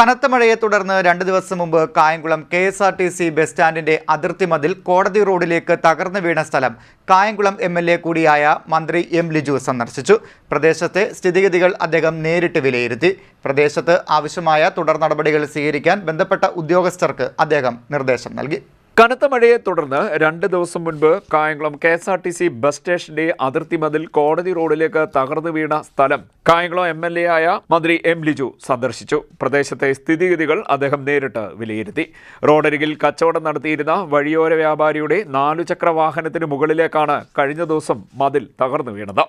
കനത്ത മഴയെ തുടർന്ന് 2 ദിവസം മുമ്പ് കായംകുളം KSRTC ബസ് സ്റ്റാൻഡിന്റെ അതിർത്തി മതിൽ കോടതി റോഡിലേക്ക് തകർന്നു വീണ സ്ഥലം കായംകുളം MLA കൂടിയായ മന്ത്രി M. ലിജു സന്ദർശിച്ചു. പ്രദേശത്തെ സ്ഥിതിഗതികൾ അദ്ദേഹം നേരിട്ട് വിലയിരുത്തി. പ്രദേശത്ത് ആവശ്യമായ തുടർ നടപടികൾ സ്വീകരിക്കാൻ ബന്ധപ്പെട്ട ഉദ്യോഗസ്ഥർക്ക് അദ്ദേഹം നിർദ്ദേശം നൽകി. കനത്ത മഴയെ തുടർന്ന് 2 ദിവസം മുൻപ് കായംകുളം KSRTC ബസ് സ്റ്റേഷന്റെ അതിർത്തി മതിൽ കോടതി റോഡിലേക്ക് തകർന്നു വീണ സ്ഥലം കായംകുളം MLA ആയ മന്ത്രി M. ലിജു സന്ദർശിച്ചു. പ്രദേശത്തെ സ്ഥിതിഗതികൾ അദ്ദേഹം നേരിട്ട് വിലയിരുത്തി. റോഡരികിൽ കച്ചവടം നടത്തിയിരുന്ന വഴിയോര വ്യാപാരിയുടെ 4 ചക്ര വാഹനത്തിന് മുകളിലേക്കാണ് കഴിഞ്ഞ ദിവസം മതിൽ തകർന്നു വീണത്.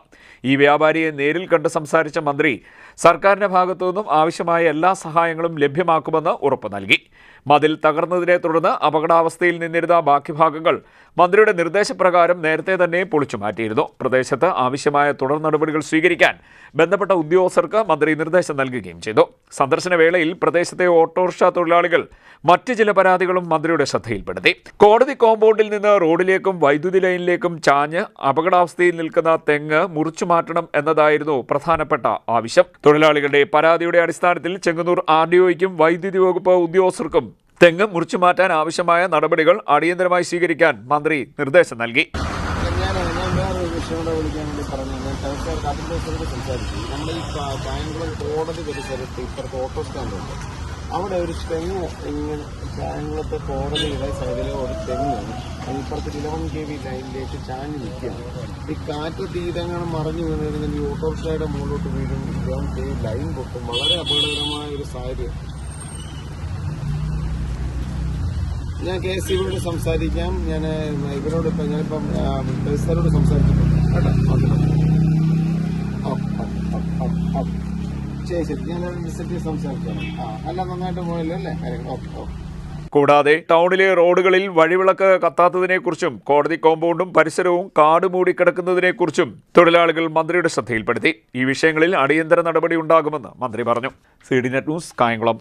ഈ വ്യാപാരിയെ നേരിൽ കണ്ട് സംസാരിച്ച മന്ത്രി സർക്കാരിന്റെ ഭാഗത്തുനിന്നും ആവശ്യമായ എല്ലാ സഹായങ്ങളും ലഭ്യമാക്കുമെന്ന് ഉറപ്പ് നൽകി. മതിൽ തകർന്നതിനെ തുടർന്ന് അപകടാവസ്ഥയിൽ നിന്നിരുന്ന ബാക്കി ഭാഗങ്ങൾ മന്ത്രിയുടെ നിർദ്ദേശപ്രകാരം നേരത്തെ തന്നെ പൊളിച്ചു മാറ്റിയിരുന്നു. പ്രദേശത്ത് ആവശ്യമായ തുടർ നടപടികൾ സ്വീകരിക്കാൻ ബന്ധപ്പെട്ട ഉദ്യോഗസ്ഥർക്ക് മന്ത്രി നിർദ്ദേശം നൽകുകയും ചെയ്തു. സന്ദർശന വേളയിൽ പ്രദേശത്തെ ഓട്ടോറിക്ഷ തൊഴിലാളികൾ മറ്റ് ചില പരാതികളും മന്ത്രിയുടെ ശ്രദ്ധയിൽപ്പെടുത്തി. കോടതി കോമ്പൗണ്ടിൽ നിന്ന് റോഡിലേക്കും വൈദ്യുതി ലൈനിലേക്കും ചാഞ്ഞ് അപകടാവസ്ഥയിൽ നിൽക്കുന്ന തെങ്ങ് മുറിച്ചു മാറ്റണം എന്നതായിരുന്നു പ്രധാനപ്പെട്ട ആവശ്യം. തൊഴിലാളികളുടെ പരാതിയുടെ അടിസ്ഥാനത്തിൽ ചെങ്ങന്നൂർ RDOയ്ക്കും വൈദ്യുതി വകുപ്പ് ഉദ്യോഗസ്ഥർക്കും തെങ്ങ് മുറിച്ചു മാറ്റാൻ ആവശ്യമായ നടപടികൾ അടിയന്തരമായി സ്വീകരിക്കാൻ മന്ത്രി നിർദ്ദേശം നൽകി. നമ്മുടെ ഈ കായംകുളം കോടതി പരിസരത്ത് ഇപ്പുറത്ത് ഓട്ടോ സ്റ്റാൻഡുണ്ട്. അവിടെ ഒരു തെങ്ങ് ഇങ്ങനെ കായംകുളത്തെ കോടതിയുടെ സൈഡിലെ ഒരു തെങ്ങ് ഇപ്പുറത്ത് 11 kV ലൈനിലേക്ക് ചാഞ്ഞ് നിൽക്കുകയാണ്. ഈ കാറ്റ് തീരങ്ങൾ മറിഞ്ഞു വീണിരുന്നെങ്കിൽ ഈ ഓട്ടോറിക്ഷയുടെ മുകളിലോട്ട് വീഴും, 11 kV ലൈൻ പൊട്ടും. വളരെ അപകടകരമായ ഒരു സാഹചര്യം. ഞാൻ KSCBയോട് സംസാരിക്കാം. ഞാൻ ഇവരോട് ഞാനിപ്പം സാറോട് സംസാരിച്ചിട്ടുണ്ട് കേട്ടോ. ശരി, ഞാൻ സംസാരിക്കാം. അല്ല, നന്നായിട്ട് പോയല്ലോ അല്ലേ? കൂടാതെ ടൗണിലെ റോഡുകളിൽ വഴിവിളക്ക് കത്താത്തതിനെക്കുറിച്ചും കോടതി കോമ്പൗണ്ടും പരിസരവും കാട് മൂടിക്കിടക്കുന്നതിനെക്കുറിച്ചും തൊഴിലാളികൾ മന്ത്രിയുടെ ശ്രദ്ധയിൽപ്പെടുത്തി. ഈ വിഷയങ്ങളിൽ അടിയന്തര നടപടി ഉണ്ടാകുമെന്ന് മന്ത്രി പറഞ്ഞു. CDNet news, Kayamkulam.